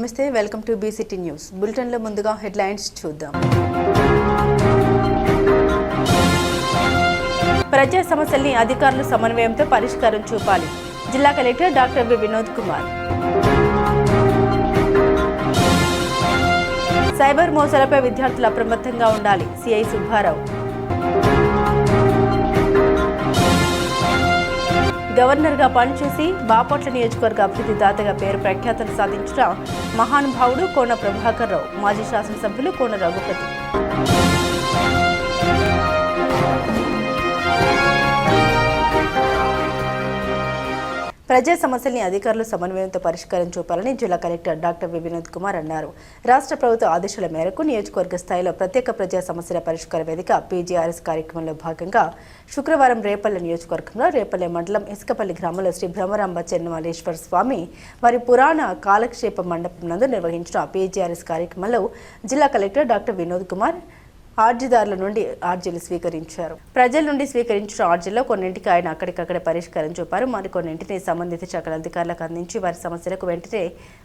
నమస్తే, welcome to BCT news. బులెటిన్లో ముందుగా హెడ్లైన్స్ చూద్దాం. ప్రజా సమస్యల్ని అధికారులు సమన్వయంతో పరిష్కారం చూపాలి. జిల్లా collector doctor V Vinod Kumar. Cyber మోసాలపై విద్యార్థులు అప్రమత్తంగా ఉండాలి. సిఐ సుబ్బారావు. గవర్నర్గా పనిచేసి బాపట్ల నియోజకవర్గ అభివృద్ధి దాతగా పేరు ప్రఖ్యాతలు సాధించిన మహానుభావుడు కోన ప్రభాకర్ రావు. మాజీ శాసనసభ్యులు కోన రఘుపతి. ప్రజా సమస్యల్ని అధికారులు సమన్వయంతో పరిష్కారం చూపాలని జిల్లా collector doctor V Vinod Kumar అన్నారు. రాష్ట్ర ప్రభుత్వ ఆదేశాల మేరకు నియోజకవర్గ స్థాయిలో ప్రత్యేక ప్రజా సమస్యల పరిష్కార వేదిక పీజీఆర్ఎస్ కార్యక్రమంలో భాగంగా శుక్రవారం రేపల్లె నియోజకవర్గంలో రేపల్లె మండలం ఇసుకపల్లి గ్రామంలో శ్రీ బ్రహ్మరాంబ చెన్నమల్లేశ్వర స్వామి వారి పురాణ కాలక్షేప మండపం నందు నిర్వహించిన పీజీఆర్ఎస్ కార్యక్రమంలో జిల్లా కలెక్టర్ డాక్టర్ వినోద్ కుమార్ ఆర్జీదారుల నుండి ఆర్జీలు స్వీకరించారు. ప్రజల నుండి స్వీకరించిన ఆర్జీల్లో కొన్నింటికి ఆయన అక్కడికక్కడే పరిష్కారం చూపారు. మరికొన్నింటిని సంబంధిత శాఖల అధికారులకు అందించి వారి సమస్యలకు వెంటనే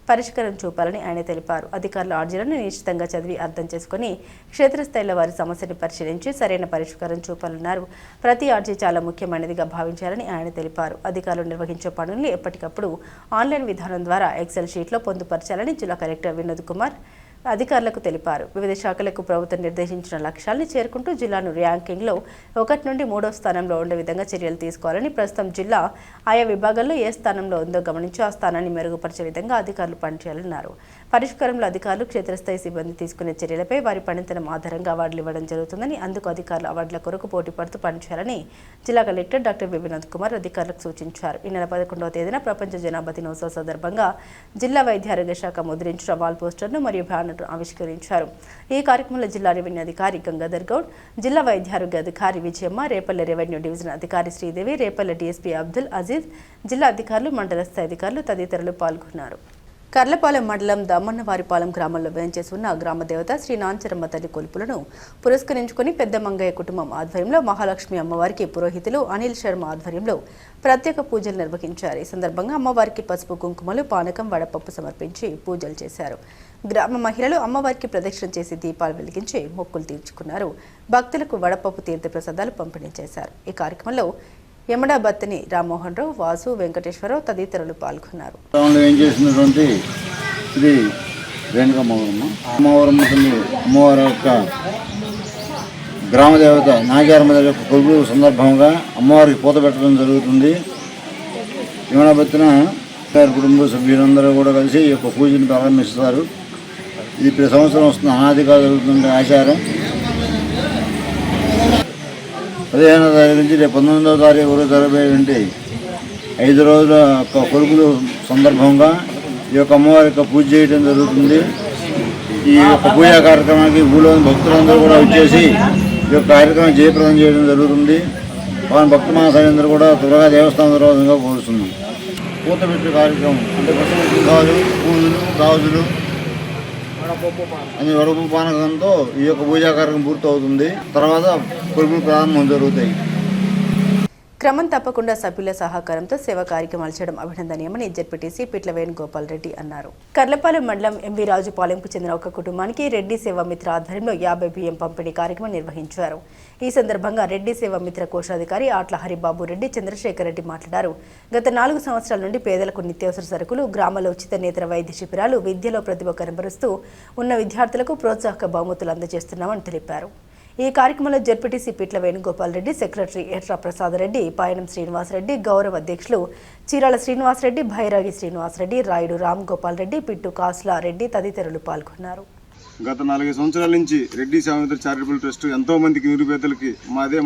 పరిష్కారం చూపాలని ఆయన తెలిపారు. అధికారులు ఆర్జీలను నిశ్చితంగా చదివి అర్థం చేసుకుని క్షేత్రస్థాయిలో వారి సమస్యను పరిశీలించి సరైన పరిష్కారం చూపాలన్నారు. ప్రతి ఆర్జీ చాలా ముఖ్యమైనదిగా భావించాలని ఆయన తెలిపారు. అధికారులు నిర్వహించే పనుల్ని ఎప్పటికప్పుడు ఆన్లైన్ విధానం ద్వారా ఎక్సెల్ షీట్లో పొందుపరచాలని జిల్లా కలెక్టర్ వినోద్ కుమార్ అధికారులకు తెలిపారు. వివిధ శాఖలకు ప్రభుత్వం నిర్దేశించిన లక్ష్యాలను చేరుకుంటూ జిల్లాను ర్యాంకింగ్లో 1 నుండి 3వ స్థానంలో ఉండే విధంగా చర్యలు తీసుకోవాలని, ప్రస్తుతం జిల్లా ఆయా విభాగాల్లో ఏ స్థానంలో ఉందో గమనించి ఆ స్థానాన్ని మెరుగుపరిచే విధంగా అధికారులు పనిచేయాలన్నారు. పరిష్కారంలో అధికారులు క్షేత్రస్థాయి సిబ్బంది తీసుకునే చర్యలపై వారి పనితనం ఆధారంగా అవార్డులు ఇవ్వడం జరుగుతుందని, అందుకు అధికారులు అవార్డుల కొరకు పోటీ పడుతూ పనిచేయాలని జిల్లా collector doctor V Vinod Kumar అధికారులకు సూచించారు. ఈ నెల 11వ తేదీన ప్రపంచ జనాభా దినోత్సవం సందర్భంగా జిల్లా వైద్య ఆరోగ్య శాఖ ముద్రించిన వాల్ పోస్టర్ను మరియు బ్యానర్ ఆవిష్కరించారు. ఈ కార్యక్రమంలో జిల్లా రెవెన్యూ అధికారి గంగాధర్ గౌడ్, జిల్లా వైద్య ఆరోగ్య అధికారి విజయమ్మ, రేపల్లె రెవెన్యూ డివిజన్ అధికారి శ్రీదేవి, రేపల్లె డీఎస్పీ అబ్దుల్ అజీజ్, జిల్లా అధికారులు, మండల స్థాయి అధికారులు తదితరులు పాల్గొన్నారు. కర్లపాలెం మండలం దమ్మన్నవారిపాలెం గ్రామంలో వేంచేసి ఉన్న గ్రామ దేవత శ్రీ నాంచరమ్మ తల్లి కొలుపులను పురస్కరించుకుని పెద్ద మంగయ్య కుటుంబం ఆధ్వర్యంలో మహాలక్ష్మి అమ్మవారికి పురోహితులు అనిల్ శర్మ ఆధ్వర్యంలో ప్రత్యేక పూజలు నిర్వహించారు. ఈ సందర్భంగా అమ్మవారికి పసుపు కుంకుమలు, పానకం, వడపప్పు సమర్పించి పూజలు చేశారు. గ్రామ మహిళలు అమ్మవారికి ప్రదక్షిణ చేసి దీపాలు వెలిగించి మొక్కులు తీర్చుకున్నారు. భక్తులకు వడపప్పు తీర్థ ప్రసాదాలు పంపిణీ చేశారు. ఈ కార్యక్రమంలో యమడాబత్తిని రామ్మోహన్ రావు, వాసు, వెంకటేశ్వరరావు తదితరులు పాల్గొన్నారు. అమ్మవారి యొక్క గ్రామ దేవత నాగారమ్మ యొక్క కొలుపు సందర్భంగా అమ్మవారికి పూత పెట్టడం జరుగుతుంది. యమడాబత్తిన కుటుంబ సభ్యులందరూ కూడా కలిసి ఈ యొక్క పూజను ప్రారంభిస్తారు. ఇది ప్రతి సంవత్సరం వస్తున్న అనాదిగా జరుగుతున్న ఆచారం. 15వ తారీఖు నుంచి రేపు 19వ తారీఖు వరకు జరగబోయేటువంటి 5 రోజుల కొలుపులు సందర్భంగా ఈ యొక్క అమ్మవారి యొక్క పూజ చేయడం జరుగుతుంది. ఈ యొక్క పూజా కార్యక్రమానికి ఊళ్ళోని భక్తులందరూ కూడా వచ్చేసి ఈ యొక్క కార్యక్రమం జయప్రదం చేయడం జరుగుతుంది. వారి భక్త మహాశయులందరూ కూడా త్వరగా దేవస్థానం దర్వాజంగా కోరుతున్నాం. పూతపెట్టే కార్యక్రమం అంటే పసుపు, పూలు, గాజులు అని వరపు పానకంతో ఈ యొక్క పూజా కార్యక్రమం పూర్తవుతుంది. తర్వాత కొలుపులు ప్రారంభం జరుగుతాయి. క్రమం తప్పకుండా సభ్యుల సహకారంతో సేవా కార్యక్రమాలు చేయడం అభినందనీయమని జెడ్పీటీసీ పిట్ల వేణుగోపాల్ రెడ్డి అన్నారు. కర్లపాలెం మండలం ఎంవి రాజుపాలెంకు చెందిన ఒక కుటుంబానికి రెడ్డి సేవామిత్ర ఆధ్వర్యంలో 50 బియ్యం పంపిణీ కార్యక్రమం నిర్వహించారు. ఈ సందర్భంగా రెడ్డి సేవామిత్ర కోశాధికారి ఆట్ల హరిబాబు రెడ్డి చంద్రశేఖర్ రెడ్డి మాట్లాడారు. గత 4 సంవత్సరాల నుండి పేదలకు నిత్యావసర సరుకులు, గ్రామాల్లో ఉచిత నేత్ర వైద్య శిబిరాలు, విద్యలో ప్రతిభ కనబరుస్తూ ఉన్న విద్యార్థులకు ప్రోత్సాహక బహుమతులు అందజేస్తున్నామని తెలిపారు. ఈ కార్యక్రమంలో జెడ్పీటీసీ పిట్ల వేణుగోపాల్ రెడ్డి, సెక్రటరీ ఎట్రా ప్రసాద్ రెడ్డి, పాయనం శ్రీనివాసరెడ్డి, గౌరవ అధ్యక్షులు చీరాల శ్రీనివాసరెడ్డి, భైరాగి శ్రీనివాసరెడ్డి, రాయుడు రామ్ గోపాల్ రెడ్డి, పిట్టు కాసులా రెడ్డి తదితరులు పాల్గొన్నారు. గత 4 సంవత్సరాల నుంచి రెడ్డి సేవామిత్ర చారిటబుల్ ట్రస్ట్ ఎంతో మందికి నిరుపేదలకి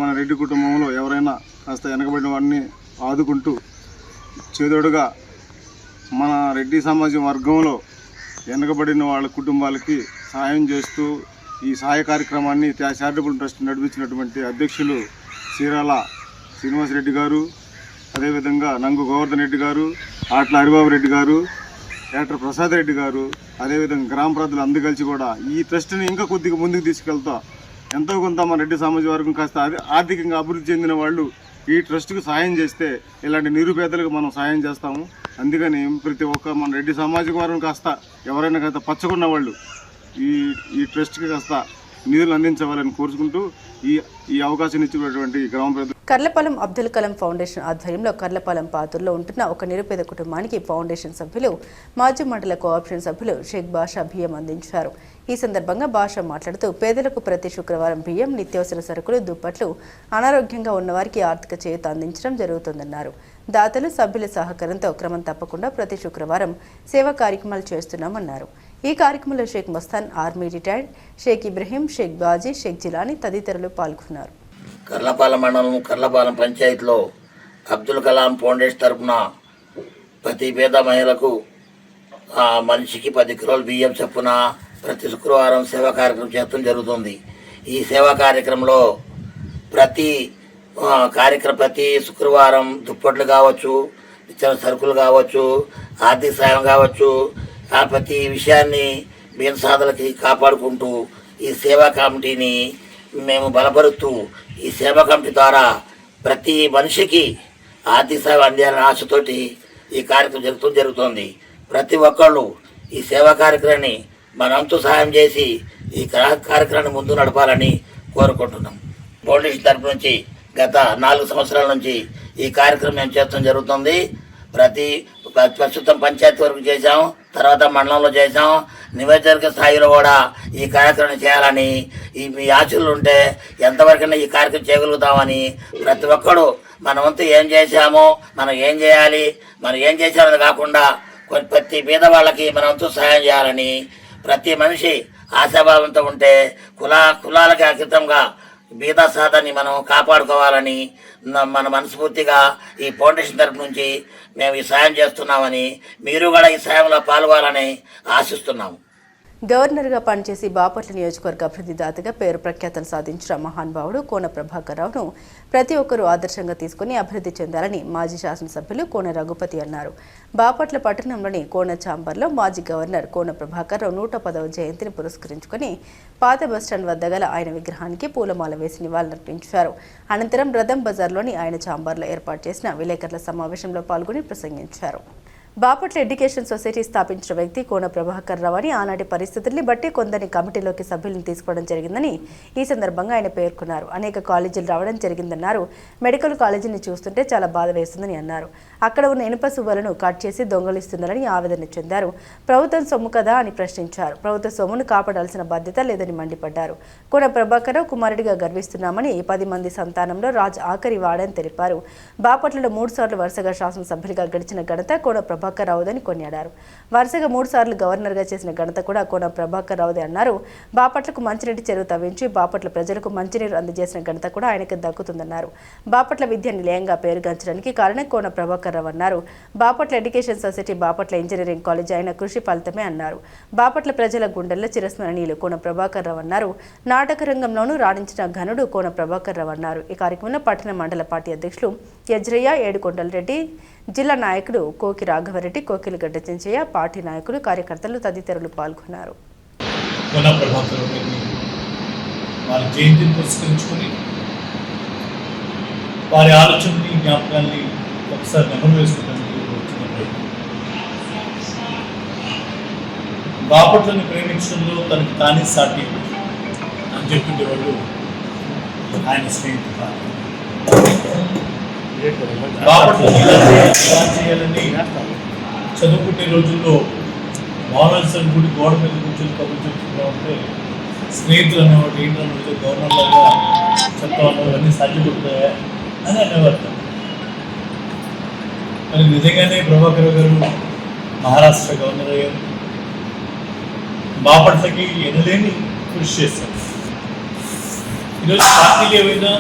మన రెడ్డి కుటుంబంలో ఎవరైనా కాస్త వెనకబడిన వాడిని ఆదుకుంటూ చేదోడుగా మన రెడ్డి సమాజం వర్గంలో వెనకబడిన వాళ్ళ కుటుంబాలకి సహాయం చేస్తూ ఈ సహాయ కార్యక్రమాన్ని చారిటబుల్ ట్రస్ట్ నడిపించినటువంటి అధ్యక్షులు చీరాల శ్రీనివాసరెడ్డి గారు, అదేవిధంగా నంగు గోవర్ధన్ రెడ్డి గారు, ఆట్ల హరిబాబు రెడ్డి గారు, డాక్టర్ ప్రసాద్ రెడ్డి గారు, అదేవిధంగా గ్రామ ప్రజలు అందరూ కలిసి కూడా ఈ ట్రస్ట్ని ఇంకా కొద్దిగా ముందుకు తీసుకెళ్తా ఎంతో కొంత మన రెడ్డి సమాజ వర్గం కాస్త ఆర్థికంగా అభివృద్ధి చెందిన వాళ్ళు ఈ ట్రస్ట్కు సాయం చేస్తే ఇలాంటి నిరుపేదలకు మనం సాయం చేస్తాము. అందుకని ప్రతి ఒక్క మన రెడ్డి సామాజిక వర్గం కాస్త ఎవరైనా కాస్త పచ్చకున్న వాళ్ళు ఈ ట్రస్ట్కి కాస్త నిధులు అందించవాలని కోరుకుంటూ ఈ అవకాశం ఇచ్చినటువంటి గ్రామ పెద్ద కర్లపాలెం అబ్దుల్ కలాం ఫౌండేషన్ ఆధ్వర్యంలో కర్లపాలెం పాతూరులో ఉంటున్న ఒక నిరుపేద కుటుంబానికి ఫౌండేషన్ సభ్యులు మాజీ మండల కోఆప్షన్ సభ్యులు షేక్ బాషా బియ్యం అందించారు. ఈ సందర్భంగా బాషా మాట్లాడుతూ పేదలకు ప్రతి శుక్రవారం బియ్యం, నిత్యావసర సరుకులు, దుప్పట్లు, అనారోగ్యంగా ఉన్నవారికి ఆర్థిక చేయూత అందించడం జరుగుతుందన్నారు. దాతలు సభ్యుల సహకారంతో క్రమం తప్పకుండా ప్రతి శుక్రవారం సేవా కార్యక్రమాలు చేస్తున్నామన్నారు. ఈ కార్యక్రమంలో షేక్ మస్తాన్, ఆర్మీ రిటైర్డ్, షేక్ ఇబ్రహీం, షేక్ బాజీ, షేక్ జిలానీ తదితరులు పాల్గొన్నారు. కర్లపాలెం మండలం కర్లపాలెం పంచాయతీలో అబ్దుల్ కలాం ఫౌండేషన్ తరఫున ప్రతి పేద మహిళకు మనిషికి 10 కిలోల బియ్యం చొప్పున ప్రతి శుక్రవారం సేవా కార్యక్రమం చేయడం జరుగుతుంది. ఈ సేవా కార్యక్రమంలో ప్రతి శుక్రవారం దుప్పట్లు కావచ్చు, ఇతర సరుకులు కావచ్చు, ఆర్థిక సాయం కావచ్చు, ప్రతి విషయాన్ని బీదసాదులకి కాపాడుకుంటూ ఈ సేవా కమిటీని మేము బలపరుస్తూ ఈ సేవా కమిటీ ద్వారా ప్రతి మనిషికి ఆర్థిక సాయం అందాలనే ఆశతోటి ఈ కార్యక్రమం జరుగుతుంది. ప్రతి ఒక్కళ్ళు ఈ సేవా కార్యక్రమాన్ని మనంతో సహాయం చేసి ఈ కార్యక్రమాన్ని ముందు నడపాలని కోరుకుంటున్నాం. ఫౌండేషన్ తరపు నుంచి గత 4 సంవత్సరాల నుంచి ఈ కార్యక్రమం మేము చేయడం జరుగుతుంది. ప్రస్తుతం పంచాయతీ వరకు చేసాం, తర్వాత మండలంలో చేసాం, నియోజకవర్గ స్థాయిలో కూడా ఈ కార్యక్రమం చేయాలని మీ ఆశలు ఉంటే ఎంతవరకైనా ఈ కార్యక్రమం చేయగలుగుతామని ప్రతి ఒక్కడు మన వంతు ఏం చేశామో, మనం ఏం చేయాలి, మనం ఏం చేసామని కాకుండా ప్రతి పేదవాళ్ళకి మన వంతు సహాయం చేయాలని ప్రతి మనిషి ఆశాభావంతో ఉంటే కులాలకి అతీతంగా బీద సాదాన్ని మనం కాపాడుకోవాలని మన మనస్ఫూర్తిగా ఈ ఫౌండేషన్ తరపు నుంచి మేము ఈ సాయం చేస్తున్నామని మీరు కూడా ఈ సాయంలో పాల్గొనాలని ఆశిస్తున్నాము. గవర్నర్గా పనిచేసి బాపట్ల నియోజకవర్గ అభివృద్ధి దాతగా పేరు ప్రఖ్యాతలు సాధించిన మహానుభావుడు కోన ప్రభాకర్ రావును ప్రతి ఒక్కరూ ఆదర్శంగా తీసుకుని అభివృద్ధి చెందాలని మాజీ శాసనసభ్యులు కోన రఘుపతి అన్నారు. బాపట్ల పట్టణంలోని కోన ఛాంబర్లో మాజీ గవర్నర్ కోన ప్రభాకర్ రావు 110వ జయంతిని పురస్కరించుకుని పాత బస్టాండ్ వద్ద గల ఆయన విగ్రహానికి పూలమాల వేసి నివాళులర్పించారు. అనంతరం రథం బజార్లోని ఆయన ఛాంబర్లో ఏర్పాటు చేసిన విలేకరుల సమావేశంలో పాల్గొని ప్రసంగించారు. బాపట్ల ఎడ్యుకేషన్ సొసైటీ స్థాపించిన వ్యక్తి కోన ప్రభాకర్ రావు అని ఆనాటి పరిస్థితుల్ని బట్టి కొందరిని కమిటీలోకి సభ్యులను తీసుకోవడం జరిగిందని ఈ సందర్భంగా ఆయన పేర్కొన్నారు. అనేక కాలేజీలు రావడం జరిగిందన్నారు. మెడికల్ కాలేజీని చూస్తుంటే చాలా బాధ వేస్తుందని అన్నారు. అక్కడ ఉన్న ఇనుప సువ్వలను కట్ చేసి దొంగలిస్తున్నారని ఆవేదన చెందారు. ప్రభుత్వం సొమ్ము కదా అని ప్రశ్నించారు. ప్రభుత్వ సొమ్మును కాపాడాల్సిన బాధ్యత లేదని మండిపడ్డారు. కోన ప్రభాకర్ రావు కుమారుడిగా గర్విస్తున్నామని 10 మంది సంతానంలో రాజ్ ఆఖరి వాడని తెలిపారు. బాపట్లలో 3 సార్లు వరుసగా శాసనసభ్యులుగా గడిచిన ఘనత కోన ప్రభాకర్ రావుదని కొనియాడారు. వరుసగా 3 సార్లు గవర్నర్గా చేసిన ఘనత కూడా కోన ప్రభాకర్ రావుదే అన్నారు. బాపట్లకు మంచినీటి చెరువు తవ్వించి బాపట్ల ప్రజలకు మంచినీరు అందజేసిన ఘనత కూడా ఆయనకు దక్కుతుందన్నారు. బాపట్ల విద్యా నిలయంగా పేరుగాంచడానికి కారణం కోన ప్రభాకర్ రావు అన్నారు. Bapatla education society, Bapatla engineering college ఆయన కృషి ఫలితమే అన్నారు. బాపట్ల ప్రజల గుండెల్లో చిరస్మరణీయులు కోన ప్రభాకర్ రావు అన్నారు. నాటక రంగంలోనూ రాణించిన ఘనుడు కోన ప్రభాకర్ రావు అన్నారు. ఈ కార్యక్రమంలో పట్టణ మండల పార్టీ అధ్యక్షులు యజ్రయ్య, ఏడుకొండల రెడ్డి, జిల్లా నాయకుడు కోకి రాఘవరెడ్డి, కోకిలగడ్డ చెంచయ్య, పార్టీ నాయకులు, కార్యకర్తలు తదితరులు పాల్గొన్నారు. వారి ఆలోచనని, జ్ఞాపకాన్ని ఒకసారి నెమరు వేసుకోవడానికి బాపట్లని ప్రేమించడంలో తనకి తానే సాటి అని చెప్పిండే వాళ్ళు ఆయన స్నేహితులు. బాపట్లని చేయాలని చదువుకునే రోజుల్లో మోనల్సన్ గుడి గోడ మీద కూర్చొని కబుర్లు చెప్తున్నా ఉంటే స్నేహితులు అనేవాడు ఏంటంటే గవర్నర్ లాగా చెప్తా ఉన్నారు, అన్నీ సాధ్యపడతాయా అని అనేవారు. మరి నిజంగానే ప్రభాకర్ గారు మహారాష్ట్ర గవర్నర్ అయ్యారు. బాపట్లకి ఎనలేని కృషి చేశారు. ఈరోజు పార్టీలు ఏవైనా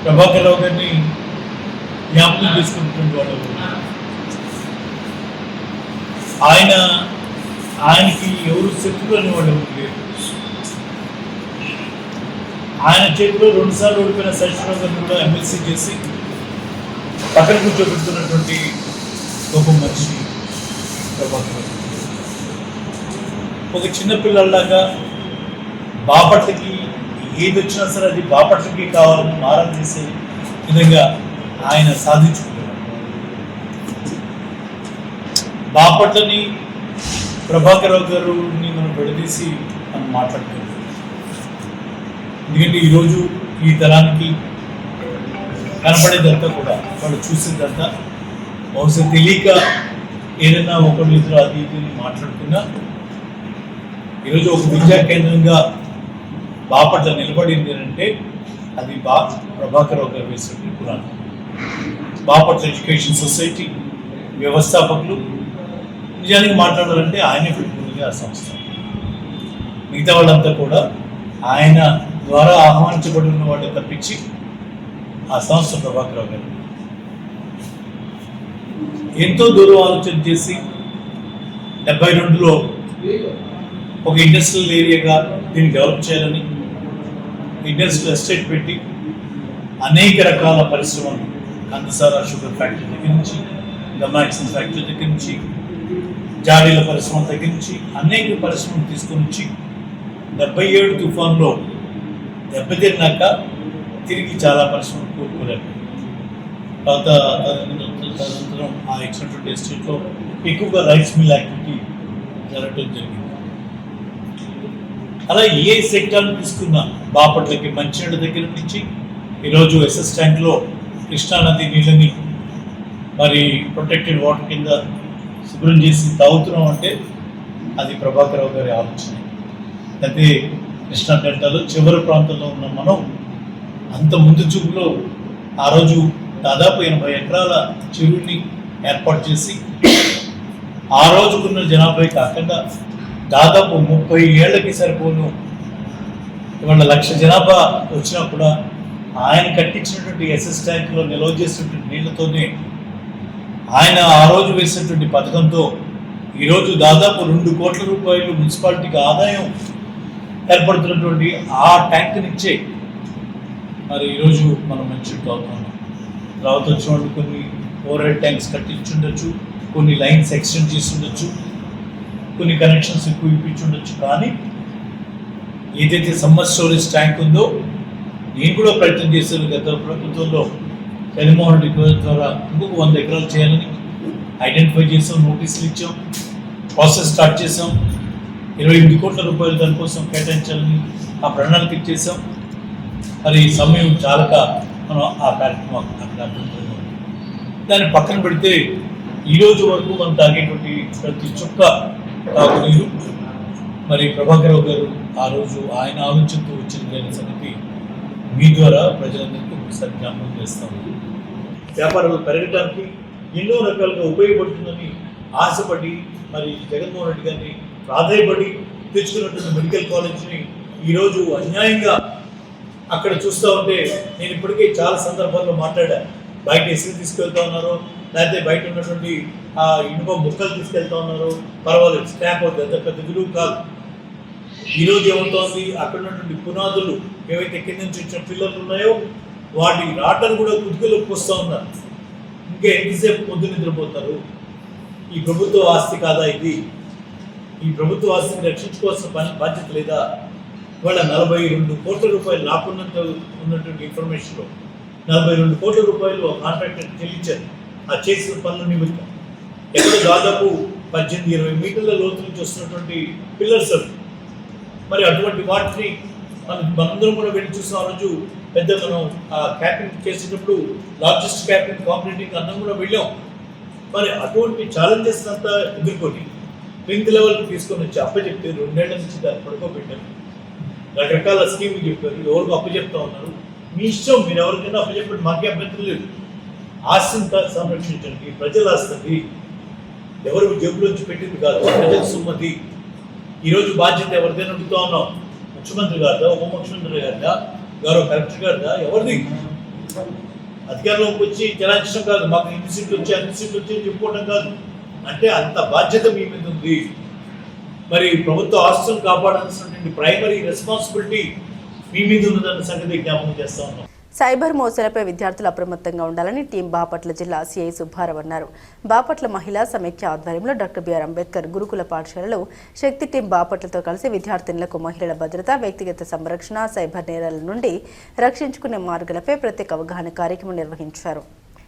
ప్రభాకర్ రావు గారిని జ్ఞాపకం చేసుకుంటున్న వాళ్ళు ఆయనకి ఎవరు శత్రులు అనేవాళ్ళు ఎవరు లేరు. ఆయన చేతిలో 2 సార్లు ఓడిపోయిన సత్యరావు గారిని కూడా ఎమ్మెల్సీ చేసి పక్కన కూర్చోబెడుతున్నటువంటి గొప్ప మనిషి ప్రభాకర్. ఒక చిన్నపిల్లలాగా బాపట్లకి ఏది వచ్చినా సరే అది బాపట్లకి కావాలని మారం చేసే విధంగా ఆయన సాధించుకుంటున్నారు. బాపట్లని ప్రభాకర్ రావు గారిని మనం విడదీసి మనం మాట్లాడుతున్నాం. ఎందుకంటే ఈరోజు ఈ తరానికి కనపడేదంతా కూడా వాళ్ళు చూసేదంతా బహుశా తెలియక ఏదైనా ఒకళ్ళు ఇద్దరు అది ఇది మాట్లాడుకున్నా ఈరోజు ఒక విద్యా కేంద్రంగా బాపట్ల నిలబడింది అంటే అది ప్రభాకర్ రావు గారు వేసినటువంటి పురాణం. బాపట్ల ఎడ్యుకేషన్ సొసైటీ వ్యవస్థాపకులు నిజానికి మాట్లాడాలంటే ఆయనే పెట్టుకుంది ఆ సంస్థ. మిగతా వాళ్ళంతా కూడా ఆయన ద్వారా ఆహ్వానించబడి ఉన్న వాళ్ళు తప్పించి ఆ సంస్థ ప్రభాకర్ రావు గారు ఎంతో దూరం ఆలోచన చేసి 72లో ఒక ఇండస్ట్రియల్ ఏరియాగా దీన్ని డెవలప్ చేయాలని ఇండస్ట్రియల్ ఎస్టేట్ పెట్టి అనేక రకాల పరిశ్రమలు కందసార షుగర్ ఫ్యాక్టరీ దగ్గర నుంచి గమాక్సిన్ ఫ్యాక్టరీ దగ్గర నుంచి జాడీల పరిశ్రమ దగ్గర నుంచి అనేక పరిశ్రమలు తీసుకొని వచ్చి 77 తుఫాన్లో దెబ్బతిన్నాక తిరిగి చాలా పరిశ్రమలు కోరుకోలేరు. తదనంతరం ఆ ఇచ్చినటువంటి ఎస్టేట్లో ఎక్కువగా రైస్ మిల్ యాక్టివిటీ జరగడం జరిగింది. అలా ఏ సెక్టార్ని తీసుకున్నా బాపట్లకి మంచినీళ్ళ దగ్గర నుంచి ఈరోజు ఎస్ఎస్ ట్యాంక్లో కృష్ణానది నీళ్ళని మరి ప్రొటెక్టెడ్ వాటర్ కింద శుభ్రం చేసి తాగుతున్నాం అంటే అది ప్రభాకర్ రావు గారి ఆలోచన. అయితే కృష్ణా డెల్టాలో చివరి ప్రాంతంలో ఉన్న మనం అంత ముందు చూపులో ఆ రోజు దాదాపు 80 ఎకరాల చెరువుని ఏర్పాటు చేసి ఆ రోజుకున్న జనాభా కాకుండా దాదాపు 30 ఏళ్లకి సరిపోను ఇవాళ 1,00,000 జనాభా వచ్చినా కూడా ఆయన కట్టించినటువంటి ఎస్ఎస్ ట్యాంక్లో నిల్వ చేసినటువంటి నీళ్లతోనే ఆయన ఆ రోజు వేసినటువంటి పథకంతో ఈరోజు దాదాపు 2 కోట్ల రూపాయలు మున్సిపాలిటీకి ఆదాయం ఏర్పడుతున్నటువంటి ఆ ట్యాంక్ నుంచే మరి ఈరోజు మనం మంచిగా తాగుతున్నాం. తర్వాత వచ్చినటువంటి కొన్ని ఓవర్ హెడ్ ట్యాంక్స్ కట్టించుండొచ్చు, కొన్ని లైన్స్ ఎక్స్టెండ్ చేసి ఉండొచ్చు, కొన్ని కనెక్షన్స్ ఎక్కువ ఇప్పించుండొచ్చు. కానీ ఏదైతే సమ్మర్ స్టోరేజ్ ట్యాంక్ ఉందో నేను కూడా ప్రయత్నం చేశాను గత ప్రభుత్వంలో జగన్మోహన్ రెడ్డి ద్వారా ఇంకొక 100 ఎకరాలు చేయాలని ఐడెంటిఫై చేసాం, నోటీసులు ఇచ్చాం, ప్రాసెస్ స్టార్ట్ చేసాం. 28 కోట్ల రూపాయలు దానికోసం కేటాయించాలని ఆ ప్రణాళిక ఇచ్చేసాం. మరి సమయం చాలక మనం ఆ కార్యక్రమం అక్కడ అర్థం దాన్ని పక్కన పెడితే ఈరోజు వరకు మనం తాగేటువంటి ప్రతి చుక్క తాగునీరు మరి ప్రభాకర్ రావు గారు ఆ రోజు ఆయన ఆలోచనతో వచ్చింది అనే సంగతి మీ ద్వారా ప్రజలందరికీ ఒకసారి జ్ఞాపకం చేస్తాము. వ్యాపారాలు పెరగడానికి ఎన్నో రకాలుగా ఉపయోగపడుతుందని ఆశపడి మరి జగన్మోహన్ రెడ్డి గారిని ప్రాధాయపడి తెచ్చుకున్నటువంటి మెడికల్ కాలేజ్ని ఈరోజు అన్యాయంగా అక్కడ చూస్తూ ఉంటే నేను ఇప్పటికే చాలా సందర్భాల్లో మాట్లాడా. బయట ఇసుక తీసుకెళ్తా ఉన్నారు, లేకపోతే బయట ఉన్నటువంటి ఆ ఇనుప ముక్కలు తీసుకెళ్తా ఉన్నారు, పర్వాలేదు, స్క్రాప్ అవుతుంది, పెద్ద విలువ కాదు. ఈరోజు ఏమవుతోంది, అక్కడ ఉన్నటువంటి పునాదులు ఏవైతే కింద నుంచి వచ్చిన పిల్లలు ఉన్నాయో వాటి రాటలు కూడా కుదుకులోకి వస్తూ ఉన్నారు. ఇంకా ఎంతసేపు పొద్దు నిద్రపోతారు? ఈ ప్రభుత్వ ఆస్తి కాదా ఇది? ఈ ప్రభుత్వ ఆస్తిని రక్షించుకోవాల్సిన బాధ్యత లేదా? ఇవాళ 42 కోట్ల రూపాయలు లాక్కున్నంత ఉన్నటువంటి ఇన్ఫర్మేషన్లో 42 కోట్ల రూపాయలు కాంట్రాక్టర్ చెల్లించారు ఆ చేసిన పనుల నిమిత్తం. ఎక్కడ దాదాపు 18-20 మీటర్ల లోతు నుంచి వస్తున్నటువంటి పిల్లర్స్ అవి. మరి అటువంటి వాటిని మనందరం కూడా వెళ్ళి చూసిన ఆ రోజు పెద్ద మనం ఆ క్యాపింగ్ చేసేటప్పుడు లార్జెస్ట్ క్యాపింగ్ కాంపిటేటింగ్ అందరం కూడా వెళ్ళాం. మరి అటువంటి ఛాలెంజెస్ అంతా ఎదుర్కొని పింక్ లెవెల్కి తీసుకొని వచ్చి అప్పచెప్తే 2 ఏళ్ల నుంచి దాన్ని పడుకోబెట్టారు. రకరకాల స్కీములు చెప్పారు, ఎవరికి అప్పచెప్తా ఉన్నారు. మీ ఇష్టం, మీరు ఎవరికైనా అప్పచెప్పండి, మాకే అభ్యంతరం లేదు. ఆస్తిని సంరక్షించండి, ప్రజల ఆస్తి, ఎవరు జేబులోంచి పెట్టింది కాదు, ప్రజల సుమ్మతి. ఈరోజు బాధ్యత ఎవరిదైనా అడుగుతా ఉన్నాం, ముఖ్యమంత్రి గారిదా, ఉప ముఖ్యమంత్రి గారిదా, గౌరవ కలెక్టర్ గారిదా, ఎవరిది? అధికారంలోకి వచ్చి జనాంశం కాదు, మాకు ఇన్ని సీట్లు వచ్చి అన్ని సీట్లు వచ్చి చెప్పుకోవడం కాదు. అంటే అంత బాధ్యత మీ మీద ఉంది. మరి ప్రభుత్వ ఆస్తులను కాపాడాల్సినటువంటి ప్రైమరీ రెస్పాన్సిబిలిటీ మీ మీద ఉన్నదన్న సంగతి జ్ఞాపకం చేస్తా ఉన్నాం. సైబర్ మోసాలపై విద్యార్థులు అప్రమత్తంగా ఉండాలని టీం బాపట్ల జిల్లా సిఐ సుబ్బారావు అన్నారు. బాపట్ల మహిళా సమైక్య ఆధ్వర్యంలో డాక్టర్ బిఆర్ అంబేద్కర్ గురుకుల పాఠశాలలో శక్తి టీం బాపట్లతో కలిసి విద్యార్థినులకు మహిళల భద్రత, వ్యక్తిగత సంరక్షణ, సైబర్ నేరాల నుండి రక్షించుకునే మార్గాలపై ప్రత్యేక అవగాహన కార్యక్రమం నిర్వహించారు.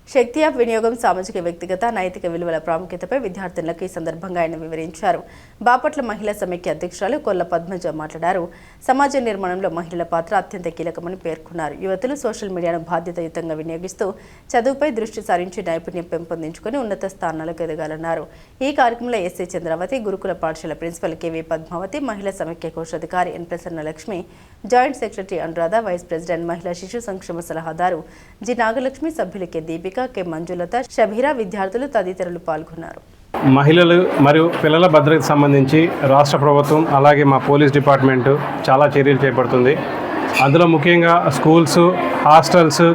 శక్తి యాప్ వినియోగం సామాజిక వ్యక్తిగత నైతిక విలువల ప్రాముఖ్యతపై విద్యార్థులకు ఈ సందర్భంగా ఆయన వివరించారు. బాపట్ల మహిళా సమైక్య అధ్యక్షురాలు కొల్ల పద్మజ మాట్లాడారు. సమాజ నిర్మాణంలో మహిళల పాత్ర అత్యంత కీలకమని పేర్కొన్నారు. యువతులు సోషల్ మీడియాను బాధ్యతాయుతంగా వినియోగిస్తూ చదువుపై దృష్టి సారించి నైపుణ్యం పెంపొందించుకుని ఉన్నత స్థానాలకు ఎదగాలన్నారు. ఈ కార్యక్రమంలో ఎస్ఐ చంద్రావతి, గురుకుల పాఠశాల ప్రిన్సిపల్ కెవి పద్మావతి, మహిళా సమైక్య కోశాధికారి N Prasanna Lakshmi, joint secretary Anuradha, vice president మహిళా శిశు సంక్షేమ సలహాదారు జి నాగలక్ష్మి, సభ్యులు కె దీపిక, కె మంజులత, షబీరా, విద్యార్థులు తదితరులు పాల్గొన్నారు. మహిళలు మరియు పిల్లల భద్రతకు సంబంధించి రాష్ట్ర ప్రభుత్వం అలాగే మా పోలీస్ డిపార్ట్మెంటు చాలా చర్యలు చేపడుతుంది. అందులో ముఖ్యంగా schools, hostels,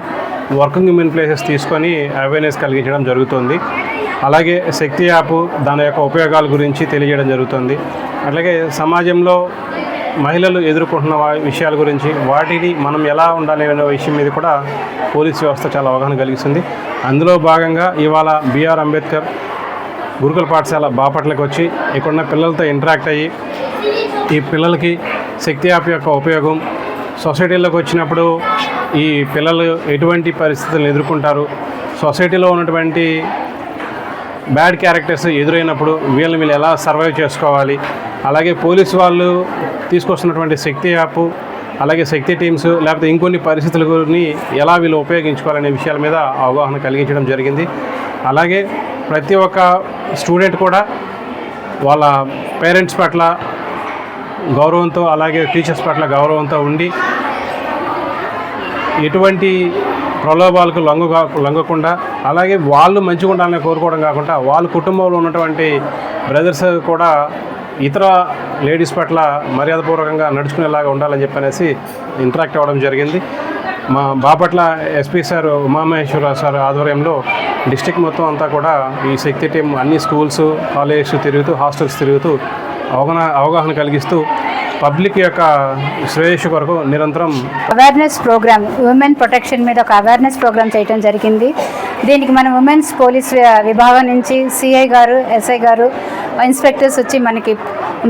working women places తీసుకొని అవేర్నెస్ కలిగించడం జరుగుతుంది. అలాగే శక్తి యాప్ దాని యొక్క ఉపయోగాల గురించి తెలియజేయడం జరుగుతుంది. అలాగే సమాజంలో మహిళలు ఎదుర్కొంటున్న విషయాల గురించి వాటిని మనం ఎలా ఉండాలి అనే విషయం మీద కూడా పోలీస్ వ్యవస్థ చాలా అవగాహన కలిగిస్తుంది. అందులో భాగంగా ఇవాళ బిఆర్ అంబేద్కర్ గురుకుల పాఠశాల బాపట్లకు వచ్చి ఇక్కడున్న పిల్లలతో ఇంటరాక్ట్ అయ్యి ఈ పిల్లలకి శక్తి యాప్ యొక్క ఉపయోగం, సొసైటీలోకి వచ్చినప్పుడు ఈ పిల్లలు ఎటువంటి పరిస్థితులను ఎదుర్కొంటారు, సొసైటీలో ఉన్నటువంటి బ్యాడ్ క్యారెక్టర్స్ ఎదురైనప్పుడు వీళ్ళు ఎలా సర్వైవ్ చేసుకోవాలి, అలాగే పోలీసు వాళ్ళు తీసుకొస్తున్నటువంటి శక్తి యాప్, అలాగే శక్తి టీమ్స్ లేకపోతే ఇంకొన్ని పరిస్థితులని ఎలా వీళ్ళు ఉపయోగించుకోవాలనే విషయాల మీద అవగాహన కలిగించడం జరిగింది. అలాగే ప్రతి ఒక్క స్టూడెంట్ కూడా వాళ్ళ పేరెంట్స్ పట్ల గౌరవంతో అలాగే టీచర్స్ పట్ల గౌరవంతో ఉండి ఎటువంటి ప్రలోభాలకు లొంగకుండా అలాగే వాళ్ళు మంచిగా ఉండాలని కోరుకోవడం కాకుండా వాళ్ళ కుటుంబంలో ఉన్నటువంటి బ్రదర్స్ కూడా ఇతర లేడీస్ పట్ల మర్యాదపూర్వకంగా నడుచుకునేలాగా ఉండాలని చెప్పనేసి ఇంటరాక్ట్ అవ్వడం జరిగింది. మా Bapatla SP sir Umamaheswara Rao sir ఆధ్వర్యంలో డిస్ట్రిక్ట్ మొత్తం అంతా కూడా ఈ శక్తి టీం అన్ని స్కూల్స్, కాలేజెస్ తిరుగుతూ, హాస్టల్స్ తిరుగుతూ అవగాహన కలిగిస్తూ పబ్లిక్ యొక్క శ్రేయస్సు కొరకు నిరంతరం అవేర్నెస్ ప్రోగ్రామ్, ఉమెన్ ప్రొటెక్షన్ మీద ఒక అవేర్నెస్ ప్రోగ్రామ్ చేయడం జరిగింది. దీనికి మనం ఉమెన్స్ పోలీస్ విభాగం నుంచి సిఐ గారు, ఎస్ఐ గారు, ఇన్స్పెక్టర్స్ వచ్చి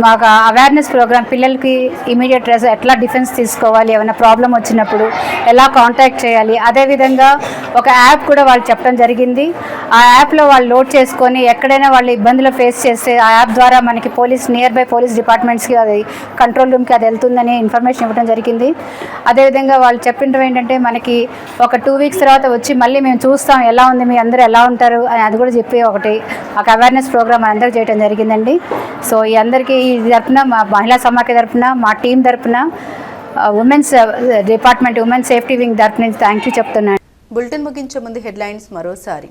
మాకు అవేర్నెస్ ప్రోగ్రామ్, పిల్లలకి ఇమీడియట్ ఎట్లా డిఫెన్స్ తీసుకోవాలి, ఏమైనా ప్రాబ్లం వచ్చినప్పుడు ఎలా కాంటాక్ట్ చేయాలి, అదేవిధంగా ఒక యాప్ కూడా వాళ్ళు చెప్పడం జరిగింది. ఆ యాప్లో వాళ్ళు లోడ్ చేసుకొని ఎక్కడైనా వాళ్ళు ఇబ్బందులు ఫేస్ చేస్తే ఆ యాప్ ద్వారా మనకి నియర్ బై పోలీస్ డిపార్ట్మెంట్స్కి అది కంట్రోల్ రూమ్కి అది వెళ్తుందని ఇన్ఫర్మేషన్ ఇవ్వడం జరిగింది. అదేవిధంగా వాళ్ళు చెప్పినవి ఏంటంటే మనకి ఒక 2 weeks తర్వాత వచ్చి మళ్ళీ మేము చూస్తాం ఎలా ఉంది, మీ అందరూ ఎలా ఉంటారు అని అది కూడా చెప్పి ఒక అవేర్నెస్ ప్రోగ్రామ్ అందరికీ చేయడం జరిగిందండి. సో ఈ అందరికీ ఈ తరఫున మా మహిళా సమాఖ్య తరఫున, మా టీం తరఫున, women's department women safety wing తరఫు నుంచి థ్యాంక్ యూ చెప్తున్నాను. బులెటిన్ ముగించే ముందు హెడ్లైన్స్ మరోసారి.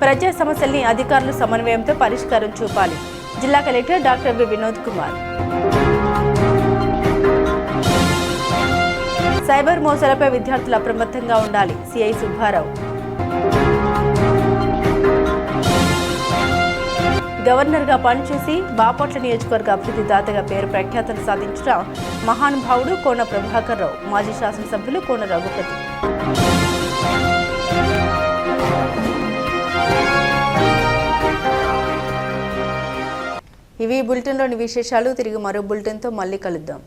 ప్రజా సమస్యల్ని అధికారులు సమన్వయంతో పరిష్కారం చూపాలి. జిల్లా collector doctor V Vinod Kumar. Cyber మోసాలపై విద్యార్థులు అప్రమత్తంగా ఉండాలి. సిఐ సుబ్బారావు. గవర్నర్గా పనిచేసి బాపట్ల నియోజకవర్గ అభివృద్ధి దాతగా పేరు ప్రఖ్యాతలు సాధించిన మహానుభావుడు కోన ప్రభాకర్ రావు. మాజీ శాసనసభ్యులు కోన రఘుపతి. ఇవి బులెటిన్లోని విశేషాలు. తిరిగి మరో బులెటిన్తో మళ్ళీ కలుద్దాం.